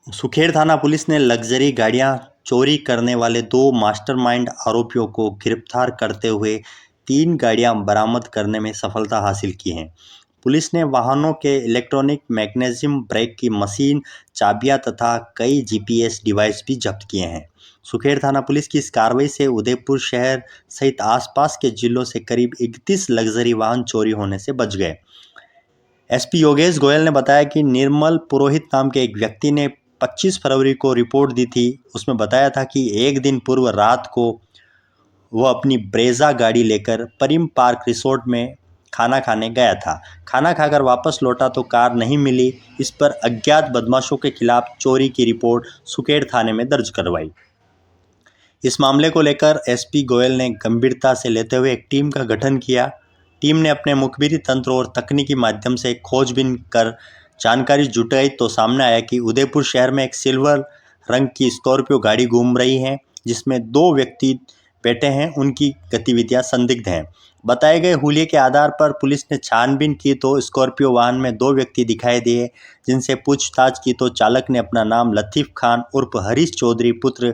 सुखेड़ थाना पुलिस ने लग्जरी गाड़ियां चोरी करने वाले 2 मास्टरमाइंड आरोपियों को गिरफ्तार करते हुए 3 गाड़ियां बरामद करने में सफलता हासिल की है। पुलिस ने वाहनों के इलेक्ट्रॉनिक मैग्नेशियम ब्रेक की मशीन, चाबियां तथा कई जीपीएस डिवाइस भी जब्त किए हैं। सुखेड़ थाना पुलिस की इस कार्रवाई से उदयपुर शहर सहित आसपास के जिलों से करीब 31 लग्जरी वाहन चोरी होने से बच गए। एसपी योगेश गोयल ने बताया कि निर्मल पुरोहित नाम के एक व्यक्ति ने 25 फरवरी को रिपोर्ट दी थी। उसमें बताया था कि एक दिन पूर्व रात को वह अपनी ब्रेजा गाड़ी लेकर परिम पार्क रिसोर्ट में खाना खाने गया था। खाना खाकर वापस लौटा तो कार नहीं मिली। इस पर अज्ञात बदमाशों के खिलाफ चोरी की रिपोर्ट सुकेड़ थाने में दर्ज करवाई। इस मामले को लेकर एसपी गोयल ने गंभीरता से लेते हुए एक टीम का गठन किया। टीम ने अपने मुखबिरी तंत्र और तकनीकी माध्यम से खोजबीन कर जानकारी जुटाई तो सामने आया कि उदयपुर शहर में एक सिल्वर रंग की स्कॉर्पियो गाड़ी घूम रही है, जिसमें 2 व्यक्ति बैठे हैं। उनकी गतिविधियां संदिग्ध हैं। बताए गए हुलिये के आधार पर पुलिस ने छानबीन की तो स्कॉर्पियो वाहन में 2 व्यक्ति दिखाई दिए, जिनसे पूछताछ की तो चालक ने अपना नाम लतीफ़ खान उर्फ हरीश चौधरी पुत्र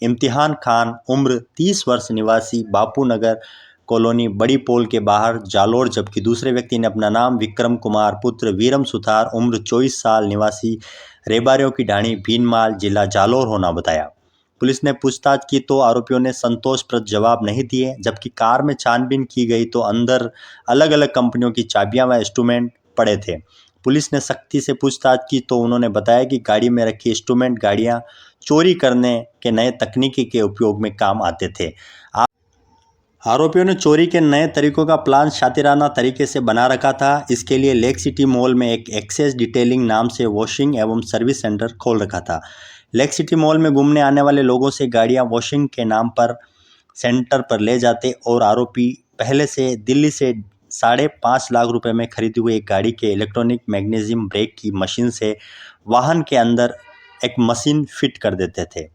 इम्तिहान खान उम्र 30 वर्ष निवासी बापू नगर कॉलोनी बड़ी पोल के बाहर जालोर, जबकि दूसरे व्यक्ति ने अपना नाम विक्रम कुमार पुत्र वीरम सुथार उम्र 24 साल निवासी रेबारियों की ढाणी भीनमाल जिला जालोर होना बताया। पुलिस ने पूछताछ की तो आरोपियों ने संतोषप्रद जवाब नहीं दिए, जबकि कार में छानबीन की गई तो अंदर अलग अलग कंपनियों की चाबियां व इंस्ट्रूमेंट पड़े थे। पुलिस ने सख्ती से पूछताछ की तो उन्होंने बताया कि गाड़ी में रखी इंस्ट्रूमेंट गाड़ियां चोरी करने के नए तकनीकी के उपयोग में काम आते थे। आरोपियों ने चोरी के नए तरीकों का प्लान शातिराना तरीके से बना रखा था। इसके लिए लेक सिटी मॉल में एक एक्सेस डिटेलिंग नाम से वॉशिंग एवं सर्विस सेंटर खोल रखा था। लेक सिटी मॉल में घूमने आने वाले लोगों से गाड़ियां वॉशिंग के नाम पर सेंटर पर ले जाते और आरोपी पहले से दिल्ली से 5.5 लाख रुपए में खरीदी हुई एक गाड़ी के इलेक्ट्रॉनिक मैग्नेशियम ब्रेक की मशीन से वाहन के अंदर एक मशीन फिट कर देते थे।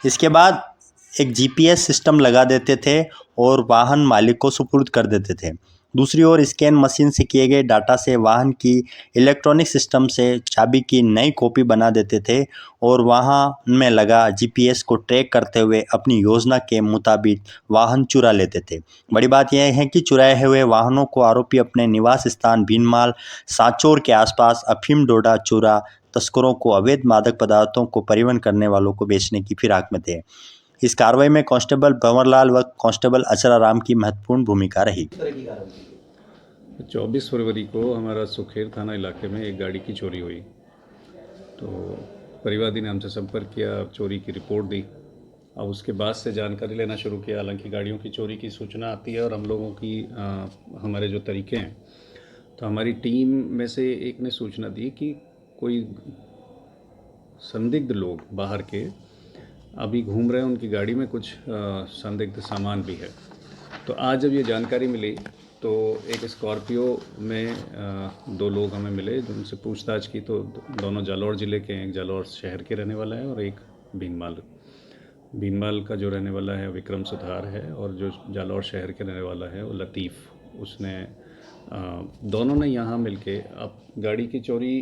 इसके बाद एक जीपीएस सिस्टम लगा देते थे और वाहन मालिक को सुपुर्द कर देते थे। दूसरी ओर स्कैन मशीन से किए गए डाटा से वाहन की इलेक्ट्रॉनिक सिस्टम से चाबी की नई कॉपी बना देते थे और वाहन में लगा जीपीएस को ट्रैक करते हुए अपनी योजना के मुताबिक वाहन चुरा लेते थे। बड़ी बात यह है कि चुराए हुए वाहनों को आरोपी अपने निवास स्थान भीनमाल सांचौर के आसपास अफीम डोडा चूरा तस्करों को अवैध मादक पदार्थों को परिवहन करने वालों को बेचने की फिराक में थे। इस कार्रवाई में कांस्टेबल भंवरलाल व कांस्टेबल अचराराम की महत्वपूर्ण भूमिका रही। 24 फरवरी को हमारा सुखेर थाना इलाके में एक गाड़ी की चोरी हुई। तो परिवादी ने हमसे संपर्क किया, चोरी की रिपोर्ट दी। अब उसके बाद से जानकारी लेना शुरू किया। हालांकि गाड़ियों की चोरी की सूचना आती है और हम लोगों की हमारे जो तरीके हैं, तो हमारी टीम में से एक ने सूचना दी कि कोई संदिग्ध लोग बाहर के अभी घूम रहे हैं, उनकी गाड़ी में कुछ संदिग्ध सामान भी है। तो आज जब ये जानकारी मिली तो एक स्कॉर्पियो में 2 लोग हमें मिले, जिनसे पूछताछ की तो दोनों जालौर ज़िले के हैं। एक जालौर शहर के रहने वाला है और एक भीनमाल का जो रहने वाला है विक्रम सुथार है, और जो जालौर शहर के रहने वाला है वो लतीफ़। उसने दोनों ने यहाँ मिलके अब गाड़ी की चोरी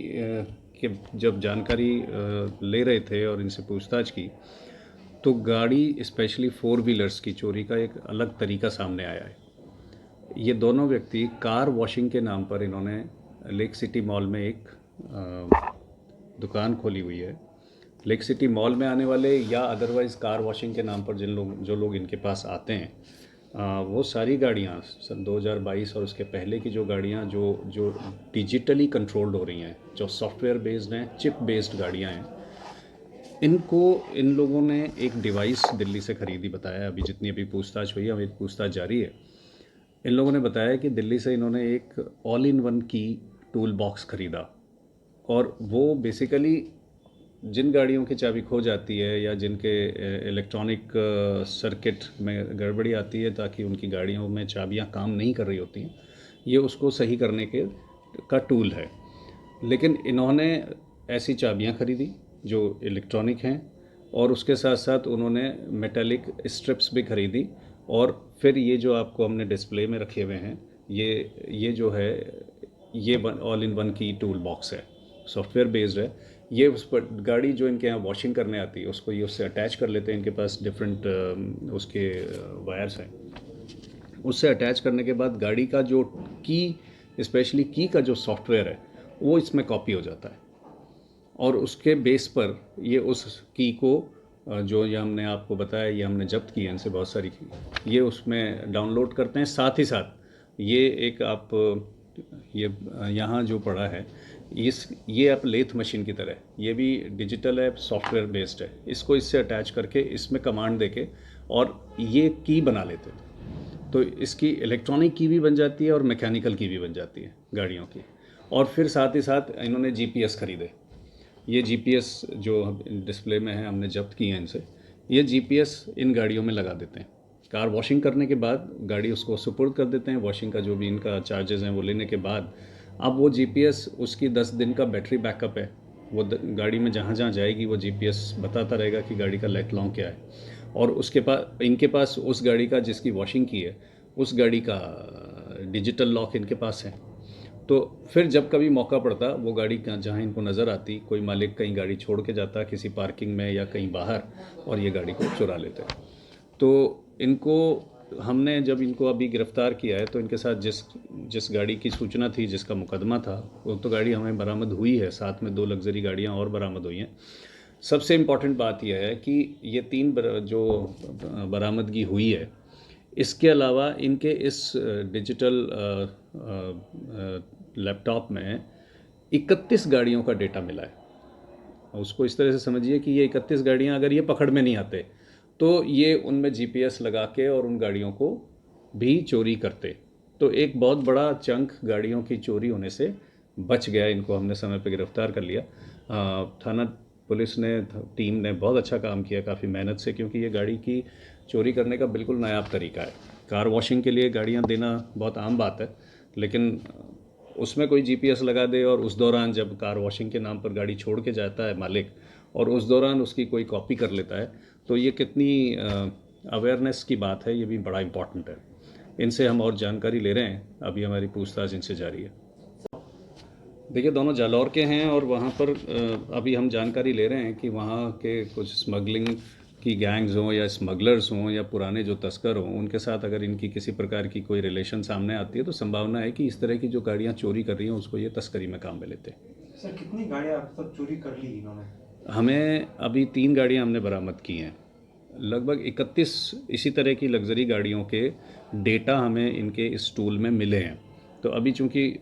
के जब जानकारी ले रहे थे और इनसे पूछताछ की तो गाड़ी स्पेशली 4 व्हीलर्स की चोरी का एक अलग तरीका सामने आया है। ये दोनों व्यक्ति कार वॉशिंग के नाम पर इन्होंने लेक सिटी मॉल में एक दुकान खोली हुई है। लेक सिटी मॉल में आने वाले या अदरवाइज़ कार वॉशिंग के नाम पर जो लोग इनके पास आते हैं, वो सारी गाड़ियाँ सन 2022 और उसके पहले की जो गाड़ियाँ जो डिजिटली कंट्रोल्ड हो रही हैं, जो सॉफ्टवेयर बेस्ड हैं, चिप बेस्ड गाड़ियाँ हैं, इन लोगों ने एक डिवाइस दिल्ली से ख़रीदी। बताया अभी जितनी अभी पूछताछ हुई है, अभी पूछताछ जारी है। इन लोगों ने बताया कि दिल्ली से इन्होंने एक ऑल इन वन की टूल बॉक्स ख़रीदा, और वो बेसिकली जिन गाड़ियों की चाबी खो जाती है या जिनके इलेक्ट्रॉनिक सर्किट में गड़बड़ी आती है, ताकि उनकी गाड़ियों में चाबियां काम नहीं कर रही होती हैं, ये उसको सही करने का टूल है। लेकिन इन्होंने ऐसी चाबियां ख़रीदी जो इलेक्ट्रॉनिक हैं, और उसके साथ साथ उन्होंने मेटालिक स्ट्रिप्स भी ख़रीदी। और फिर ये जो आपको हमने डिस्प्ले में रखे हुए हैं, ये जो है ये ऑल इन वन की टूल बॉक्स है, सॉफ्टवेयर बेस्ड है। ये उस पर गाड़ी जो इनके यहाँ वॉशिंग करने आती है उसको ये उससे अटैच कर लेते हैं। इनके पास डिफरेंट उसके वायर्स हैं। उससे अटैच करने के बाद गाड़ी का जो की, स्पेशली की का जो सॉफ्टवेयर है वो इसमें कॉपी हो जाता है, और उसके बेस पर ये उस की को जो ये हमने आपको बताया, ये हमने जब्त की है इनसे बहुत सारी की, ये उसमें डाउनलोड करते हैं। साथ ही साथ ये एक आप ये यहाँ जो पड़ा है ये आप लेथ मशीन की तरह, ये भी डिजिटल है, सॉफ्टवेयर बेस्ड है। इसको इससे अटैच करके इसमें कमांड देके और ये की बना लेते हैं। तो इसकी इलेक्ट्रॉनिक की भी बन जाती है और मैकेनिकल की भी बन जाती है गाड़ियों की। और फिर साथ ही साथ इन्होंने जीपीएस खरीदे। ये जीपीएस जो डिस्प्ले में है हमने जब्त किए हैं इनसे, ये जीपीएस इन गाड़ियों में लगा देते हैं। कार वॉशिंग करने के बाद गाड़ी उसको सुपुर्द कर देते हैं, वॉशिंग का जो भी इनका चार्जेस हैं वो लेने के बाद अब वो जीपीएस, उसकी 10 दिन का बैटरी बैकअप है, वो गाड़ी में जहाँ जहाँ जाएगी वो जीपीएस बताता रहेगा कि गाड़ी का लाइफ लॉन्ग क्या है। और उसके पास, इनके पास उस गाड़ी का जिसकी वॉशिंग की है उस गाड़ी का डिजिटल लॉक इनके पास है। तो फिर जब कभी मौका पड़ता, वो गाड़ी जहाँ इनको नज़र आती, कोई मालिक कहीं गाड़ी छोड़ के जाता किसी पार्किंग में या कहीं बाहर, और ये गाड़ी को चुरा लेते। तो इनको हमने जब इनको अभी गिरफ़्तार किया है तो इनके साथ जिस गाड़ी की सूचना थी, जिसका मुकदमा था, वो तो गाड़ी हमें बरामद हुई है, साथ में 2 लग्जरी गाड़ियाँ और बरामद हुई हैं। सबसे इम्पॉर्टेंट बात यह है कि ये 3 जो बरामदगी हुई है, इसके अलावा इनके इस डिजिटल लैपटॉप में 31 गाड़ियों का डेटा मिला है। उसको इस तरह से समझिए कि ये 31 गाड़ियाँ अगर ये पकड़ में नहीं आते तो ये उनमें जीपीएस लगा के और उन गाड़ियों को भी चोरी करते। तो एक बहुत बड़ा चंक गाड़ियों की चोरी होने से बच गया। इनको हमने समय पे गिरफ्तार कर लिया। थाना पुलिस ने, टीम ने बहुत अच्छा काम किया, काफ़ी मेहनत से, क्योंकि ये गाड़ी की चोरी करने का बिल्कुल नायाब तरीका है। कार वॉशिंग के लिए गाड़ियाँ देना बहुत आम बात है, लेकिन उसमें कोई जीपीएस लगा दे और उस दौरान जब कार वॉशिंग के नाम पर गाड़ी छोड़ के जाता है मालिक, और उस दौरान उसकी कोई कॉपी कर लेता है, तो ये कितनी अवेयरनेस की बात है, ये भी बड़ा इम्पॉर्टेंट है। इनसे हम और जानकारी ले रहे हैं, अभी हमारी पूछताछ इनसे जारी है। देखिए, दोनों जालौर के हैं और वहाँ पर अभी हम जानकारी ले रहे हैं कि वहाँ के कुछ स्मगलिंग की गैंग्स हों या स्मगलर्स हों या पुराने जो तस्कर हों, उनके साथ अगर इनकी किसी प्रकार की कोई रिलेशन सामने आती है तो संभावना है कि इस तरह की जो गाड़ियाँ चोरी कर रही हैं उसको ये तस्करी में काम में लेते हैं। सर, कितनी गाड़ियाँ अब तक चोरी कर ली इन्होंने? हमें अभी 3 गाड़ियाँ हमने बरामद की हैं। लगभग 31 इसी तरह की लग्जरी गाड़ियों के डेटा हमें इनके इस टूल में मिले हैं। तो अभी चूँकि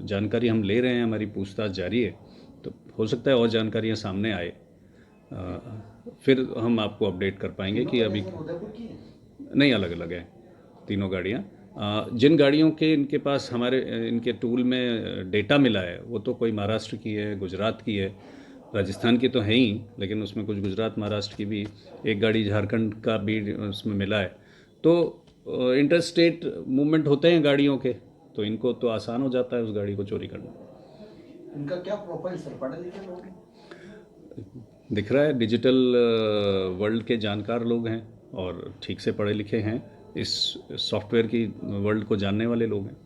जानकारी हम ले रहे हैं, हमारी पूछताछ जारी है, तो हो सकता है और जानकारियाँ सामने आए, फिर हम आपको अपडेट कर पाएंगे कि अभी उदयपुर की है? नहीं, अलग अलग है तीनों गाड़ियाँ। जिन गाड़ियों के इनके पास हमारे इनके टूल में डेटा मिला है वो तो कोई महाराष्ट्र की है, गुजरात की है, राजस्थान की तो है ही, लेकिन उसमें कुछ गुजरात महाराष्ट्र की भी, एक गाड़ी झारखंड का भी उसमें मिला है। तो इंटर स्टेट मूवमेंट होते हैं गाड़ियों के, तो इनको तो आसान हो जाता है उस गाड़ी को चोरी करना। इनका क्या प्रोफाइल सर, पढ़े लिखे लोग हैं? दिख रहा है डिजिटल वर्ल्ड के जानकार लोग हैं और ठीक से पढ़े लिखे हैं, इस सॉफ्टवेयर की वर्ल्ड को जानने वाले लोग हैं।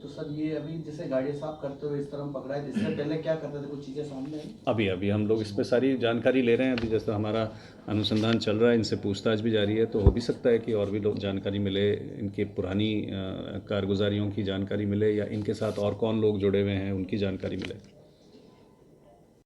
तो सर, ये अभी जैसे गाड़ी साफ करते हुए इस तरह पकड़ा है, इससे पहले क्या करते थे, कुछ चीज़ें सामने आई? अभी हम लोग इस पर सारी जानकारी ले रहे हैं। अभी जैसा हमारा अनुसंधान चल रहा है, इनसे पूछताछ भी जारी है, तो हो भी सकता है कि और भी लोग जानकारी मिले, इनकी पुरानी कारगुजारियों की जानकारी मिले, या इनके साथ और कौन लोग जुड़े हुए हैं उनकी जानकारी मिले।